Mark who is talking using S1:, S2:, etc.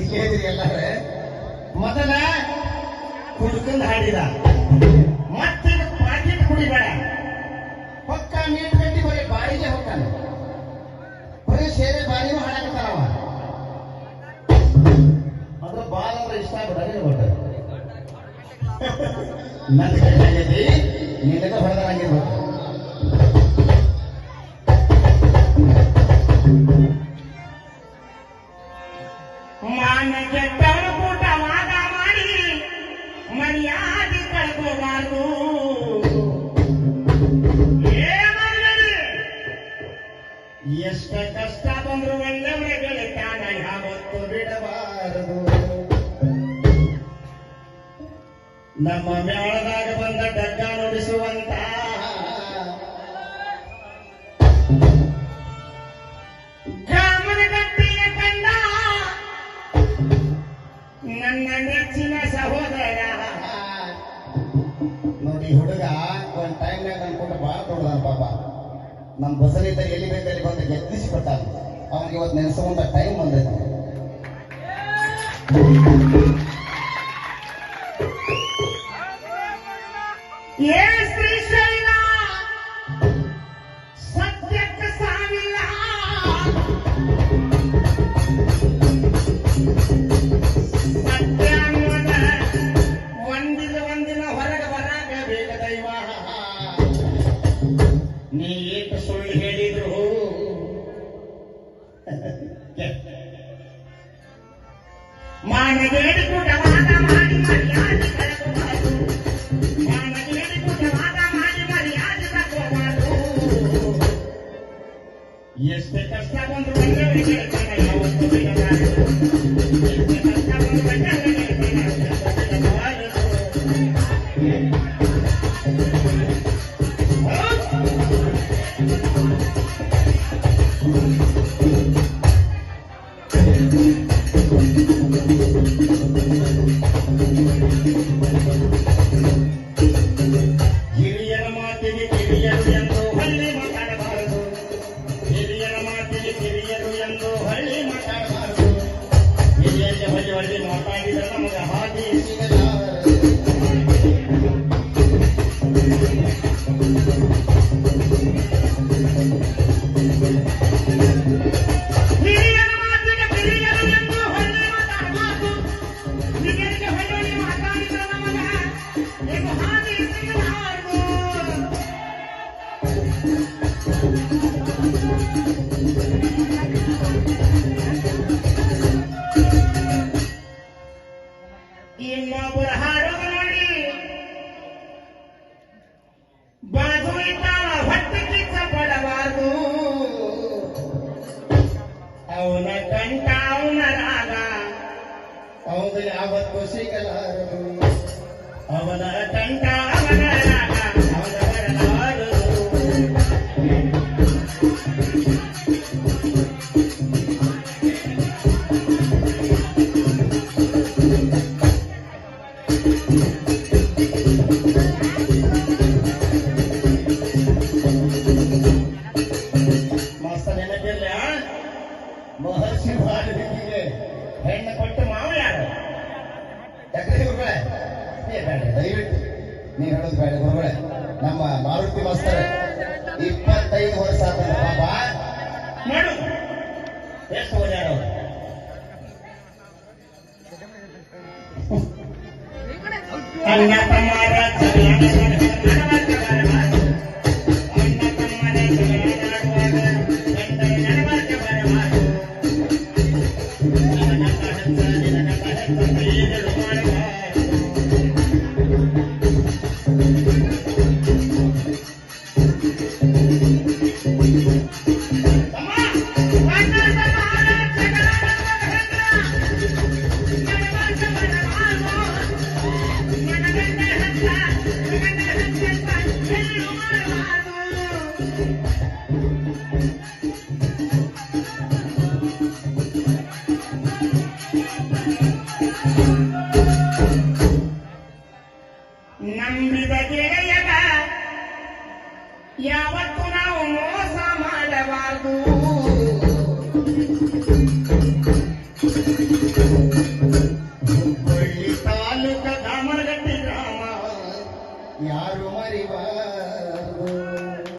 S1: ಕೇಳಿದ್ರಿ ಎಲ್ಲಾರೆ ಮೊದಲ ಕುಡ್ಕಂದ್ ಹಾಡಿದ ಮತ್ತಿದ ಪಾಕಿಟ್ ಕುಡಿಬೇಡ ಪಕ್ಕ ನೀಟ್ ಗಂಟಿ ಬರೀ ಬಾಡಿಗೆ ಹೋಗ್ತಾನ ಬರೀ ಸೇರೆ ಬಾಡಿನೂ ಹಾಡಾಕತ್ತಾನವ ಅದ್ರ ಬಾಳ ಅಂದ್ರೆ ಇಷ್ಟ ಆಗ್ಬಿಟ್ಟಾರೆ ಒಟ್ಟ ನನ್ನ ಕೈಯಾಗೈತಿ ನಿನಗ ಹೊಡೆದಾಗಿರ್ಬೇಕು
S2: ಮಾನಕ್ಕೆ ತಳಕೂಟ ವಾದ ಮಾಡಿ ಮರ್ಯಾದೆ ಕಳ್ಕೋಬಾರ್ದು ಎಷ್ಟ ಕಷ್ಟ ಬಂದ್ರು ಒಳ್ಳೆಯವರ ಗೆಳೆತಾನ ಯಾವತ್ತು ಬಿಡಬಾರದು ನಮ್ಮ ಮೇಳದಾಗ ಬಂದ ಡಗ್ಗ ನುಡಿಸುವಂತ ಗ್ರಾಮದ ಗಟ್ಟಿಯ ಕಂಡ ನನ್ನ ನೆಚ್ಚಿನ ಸಹೋದರ
S1: ನೋಡಿ ಹುಡುಗ ಒಂದ್ ಟೈಮ್ನಾಗ ಅನ್ಕೊಂಡು ಬಹಳ ದೊಡ್ಡದಾನ ಪಾಪ ನಮ್ಮ ಬಸರಿದ್ದ ಎಲ್ಲಿ ಬೇಕಲ್ಲಿ ಬಂದು ಗೆದ್ದಿಸಿಕೊಟ್ಟಾನ ಅವನಿಗೆ ಇವತ್ತು ನೆನೆಸುವಂತ ಟೈಮ್ ಬಂದೈತಿ
S2: ಏ ಶ್ರೀಶೈಲ ಸತ್ಯಕ್ಕೆ ಸಾವಿಲ್ಲ ಸತ್ಯ ಅನ್ನೋದ ಒಂದಿನ ಹೊರಗೆ ಬರಾಕ ಬೇಕ ದೈವ ನೀ ಏಕ ಸುಳ್ಳು ಹೇಳಿದ್ರು ಮಾನಗೇಡಿ ಕೂಟವಾದ ಮಾಡಿ ಮರ್ಯಾದೆ ಕಳೆದುಬಾರದು ಮಾನಗೇಡಿ ಕೂಟವಾದ ಮಾಡಿ ಮರ್ಯಾದೆ ತಗೋಬಾರದು ಎಷ್ಟೇ ಕಷ್ಟ ಬಂದ್ರು ಒಳ್ಳೆಯವರಿಗೆ ಹೇಳ್ತಾನೆ ಯಾವತ್ತು ಬಿಡಬಾರದು ಎಷ್ಟೇ ಕಷ್ಟ ಬಂದ್ರು ಒಳ್ಳೆಯವರಿಗೆ ಹೇಳ್ತಾನೆ ಯಾವತ್ತು ಬಿಡಬಾರದು ಹಿರಿಯರ ಮಾತಿಗೆ ಕಿರಿಯರು ಎಂದು ಹಳ್ಳಿ ಮಾತಾಡಬಾರದು ಹಿರಿಯರ ಮಾತಿಗೆ ಕಿರಿಯರು ಎಂದು ಹಳ್ಳಿ ಮಾತಾಡಬಾರದು ಹಿರಿಯರಿಗೆ ಹೊಳ್ಳಿ ಮಾತಾಡಿದರೆ ನಮಗೆ ಹಾದಿ ಸಿಗಲಾರದು ಹಿರಿಯರ ಮಾತಿಗೆ ಕಿರಿಯರು ಎಂದು ಹಳ್ಳಿ ಮಾತಾಡಬಾರದು ಹಿರಿಯರಿಗೆ ಹೊಳ್ಳಿ ಮಾತಾಡಿದರೆ ನಮಗೆ ಇದು ಹಾದಿ ಸಿಗಲಾರದು ಇನ್ನೊಬ್ಬರ ಹಾಡೋದು ನೋಡಿ ಬಾಜು ಇದ್ದಾವ ಹೊಟ್ಟೆ ಕಿಚ್ಚ ಪಡಬಾರದು ಅವನ ಕಂಠ ಅವನ ರಾಗ
S1: ಅವನು ಯಾವತ್ತೂ ಸಿಗಲಾರದು
S2: ಅವನ ಕಂಠ ಅವನ ರಾಗ ಅವನ ಬರಲಾರದು
S1: ಮಸ್ತ ನೆನಪಿಲ್ಲ ಮಹರ್ಷಿ ವಾಲ್ಮೀಕಿಗೆ ಹೆಣ್ಣು ಕೊಟ್ಟು ಮಾವ ಯಾರು ಯಾಕಂದ್ರೆ ಗುರುಗಳೇ ದಯವಿಟ್ಟು ನೀನ್ ಹೇಳೋದು ಬೇಡ ಗುರುಗಳೇ ನಮ್ಮ ಮಾರುತಿ ಮಾಸ್ತರ್ 25 ವರ್ಷ ಆತನ ಪಾಪ
S2: ಮಾಡು ಎಷ್ಟು ಓದ್ಯಾರ ಅಣ್ಣ ತಮ್ಮರ ನಂಬಿದ ಗೆಳೆಯಗ ಯಾವತ್ತು ನಾವು ಮೋಸ ಮಾಡಬಾರದು ಹುಬ್ಬಳ್ಳಿ ತಾಲೂಕ ದಾಮನಗಟ್ಟಿ ಗ್ರಾಮ
S1: ಯಾರು ಮರಿಬಾರದು